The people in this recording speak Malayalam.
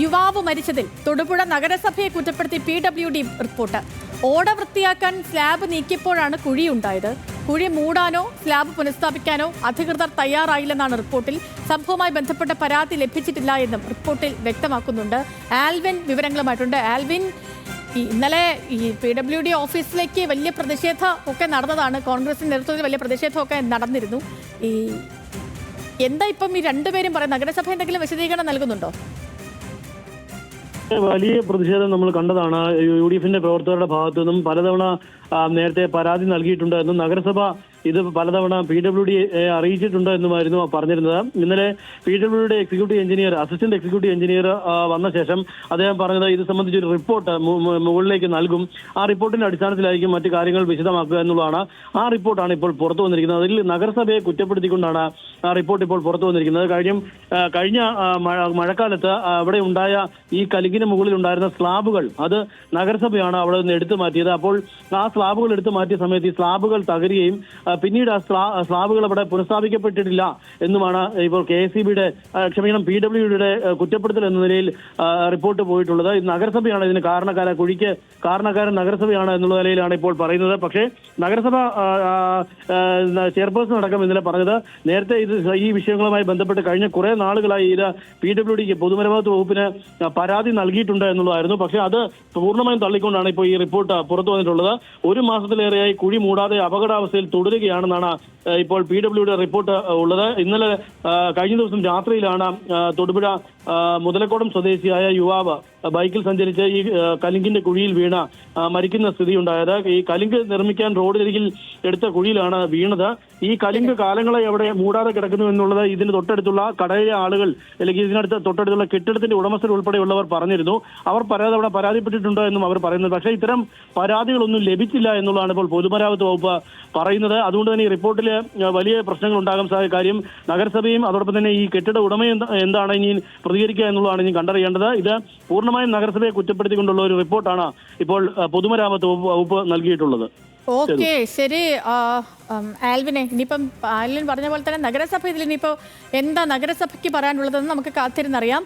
യുവാവ് മരിച്ചതിൽ തൊടുപുഴ നഗരസഭയെ കുറ്റപ്പെടുത്തി PWD റിപ്പോർട്ട്. ഓട വൃത്തിയാക്കാൻ സ്ലാബ് നീക്കിയപ്പോഴാണ് കുഴിയുണ്ടായത്. കുഴി മൂടാനോ സ്ലാബ് പുനഃസ്ഥാപിക്കാനോ അധികൃതർ തയ്യാറായില്ലെന്നാണ് റിപ്പോർട്ടിൽ. സംഭവവുമായി ബന്ധപ്പെട്ട പരാതി ലഭിച്ചിട്ടില്ല എന്നും റിപ്പോർട്ടിൽ വ്യക്തമാക്കുന്നുണ്ട്. ആൽവിൻ വിവരങ്ങളുമായിട്ടുണ്ട്. ആൽവിൻ, ഇന്നലെ ഈ PWD ഓഫീസിലേക്ക് വലിയ പ്രതിഷേധം ഒക്കെ നടന്നതാണ്. കോൺഗ്രസിന്റെ നേതൃത്വത്തിൽ വലിയ പ്രതിഷേധമൊക്കെ നടന്നിരുന്നു. എന്താ ഇപ്പം ഈ രണ്ടുപേരും പറയും? നഗരസഭ എന്തെങ്കിലും വിശദീകരണം നൽകുന്നുണ്ടോ? വലിയ പ്രതിഷേധം നമ്മൾ കണ്ടതാണ്. UDF പ്രവർത്തകരുടെ ഭാഗത്തു നിന്നും പലതവണ നേരത്തെ പരാതി നൽകിയിട്ടുണ്ട്. നഗരസഭ ഇത് പലതവണ PWD അറിയിച്ചിട്ടുണ്ട് എന്നുമായിരുന്നു പറഞ്ഞിരുന്നത്. ഇന്നലെ PWD executive engineer, assistant executive engineer വന്ന ശേഷം അദ്ദേഹം പറഞ്ഞത് ഇത് സംബന്ധിച്ചൊരു റിപ്പോർട്ട് മുകളിലേക്ക് നൽകും. ആ റിപ്പോർട്ടിന്റെ അടിസ്ഥാനത്തിലായിരിക്കും മറ്റു കാര്യങ്ങൾ വിശദമാക്കുക എന്നുള്ളതാണ്. ആ റിപ്പോർട്ടാണ് ഇപ്പോൾ പുറത്തു വന്നിരിക്കുന്നത്. അതിൽ നഗരസഭയെ കുറ്റപ്പെടുത്തിക്കൊണ്ടാണ് ആ റിപ്പോർട്ട് ഇപ്പോൾ പുറത്തു വന്നിരിക്കുന്നത്. കഴിഞ്ഞ മഴക്കാലത്ത് അവിടെ ഉണ്ടായ ഈ കലുങ്കിന് മുകളിൽ ഉണ്ടായിരുന്ന സ്ലാബുകൾ അത് നഗരസഭയാണ് അവിടെ നിന്ന് എടുത്തു മാറ്റിയത്. അപ്പോൾ ആ സ്ലാബുകൾ എടുത്തു മാറ്റിയ സമയത്ത് ഈ സ്ലാബുകൾ തകരുകയും പിന്നീട് ആ സ്ലാബുകൾ അവിടെ പുനഃസ്ഥാപിക്കപ്പെട്ടിട്ടില്ല എന്നുമാണ് ഇപ്പോൾ PWDയുടെ കുറ്റപ്പെടുത്തൽ എന്ന നിലയിൽ റിപ്പോർട്ട് പോയിട്ടുള്ളത്. നഗരസഭയാണ് ഇതിന് കുഴിക്ക് കാരണക്കാരൻ നഗരസഭയാണ് എന്നുള്ള നിലയിലാണ് ഇപ്പോൾ പറയുന്നത്. പക്ഷേ നഗരസഭ ചെയർപേഴ്സൺ അടക്കം ഇന്നലെ പറഞ്ഞത് നേരത്തെ ഈ വിഷയങ്ങളുമായി ബന്ധപ്പെട്ട് കഴിഞ്ഞ കുറെ നാളുകളായി ഇത് PWDക്ക് പൊതുമരാമത്ത് വകുപ്പിന് പരാതി നൽകിയിട്ടുണ്ട് എന്നുള്ളതായിരുന്നു. പക്ഷേ അത് പൂർണ്ണമായും തള്ളിക്കൊണ്ടാണ് ഇപ്പോൾ ഈ റിപ്പോർട്ട് പുറത്തു വന്നിട്ടുള്ളത്. ഒരു മാസത്തിലേറെയായി കുഴി മൂടാതെ അപകടാവസ്ഥയിൽ തുടരുകയാണെന്നാണ് ഇപ്പോൾ PWD റിപ്പോർട്ട് ഉള്ളത്. ഇന്നലെ കഴിഞ്ഞ ദിവസം രാത്രിയിലാണ് തൊടുപുഴ മുതലക്കോടം സ്വദേശിയായ യുവാവ് ബൈക്കിൽ സഞ്ചരിച്ച് ഈ കലിങ്കിന്റെ കുഴിയിൽ വീണ മരിക്കുന്ന സ്ഥിതി ഉണ്ടായത്. ഈ കലിങ്ക് നിർമ്മിക്കാൻ റോഡിനരികിൽ എടുത്ത കുഴിയിലാണ് വീണത്. ഈ കലിങ്ക് കാലങ്ങളെ അവിടെ മൂടാതെ കിടക്കുന്നു എന്നുള്ളത് ഇതിന് തൊട്ടടുത്തുള്ള കടയിലെ ആളുകൾ അല്ലെങ്കിൽ ഇതിനടുത്ത് തൊട്ടടുത്തുള്ള കെട്ടിടത്തിന്റെ ഉടമസ്ഥർ ഉൾപ്പെടെയുള്ളവർ പറഞ്ഞിരുന്നു. അവർ അവിടെ പരാതിപ്പെട്ടിട്ടുണ്ട് എന്നും അവർ പറയുന്നത്. പക്ഷേ ഇത്തരം പരാതികളൊന്നും ലഭിച്ചില്ല എന്നുള്ളതാണ് ഇപ്പോൾ പൊതുമരാമത്ത് വകുപ്പ് പറയുന്നത്. അതുകൊണ്ട് തന്നെ ഈ റിപ്പോർട്ടിൽ വലിയ പ്രശ്നങ്ങൾ ഉണ്ടാകാൻ സാധ്യത. കാര്യം നഗരസഭയും അതോടൊപ്പം തന്നെ ഈ കെട്ടിട ഉടമയും എന്താണ് ഇനി പ്രതികരിക്കുക എന്നുള്ളതാണ് ഇനി കണ്ടറിയേണ്ടത്. ഇത് പൂർണ്ണമായും നഗരസഭയെ കുറ്റപ്പെടുത്തിക്കൊണ്ടുള്ള ഒരു റിപ്പോർട്ടാണ് ഇപ്പോൾ പൊതുമരാമത്ത് വകുപ്പ് നൽകിയിട്ടുള്ളത്. ഓക്കെ, ശരി ആൽവിനെ. ഇനിയിപ്പം ആൽവിൻ പറഞ്ഞ പോലെ തന്നെ നഗരസഭ ഇതിൽ ഇനിയിപ്പോൾ എന്താ നഗരസഭയ്ക്ക് പറയാനുള്ളതെന്ന് നമുക്ക് കാത്തിരുന്നറിയാം.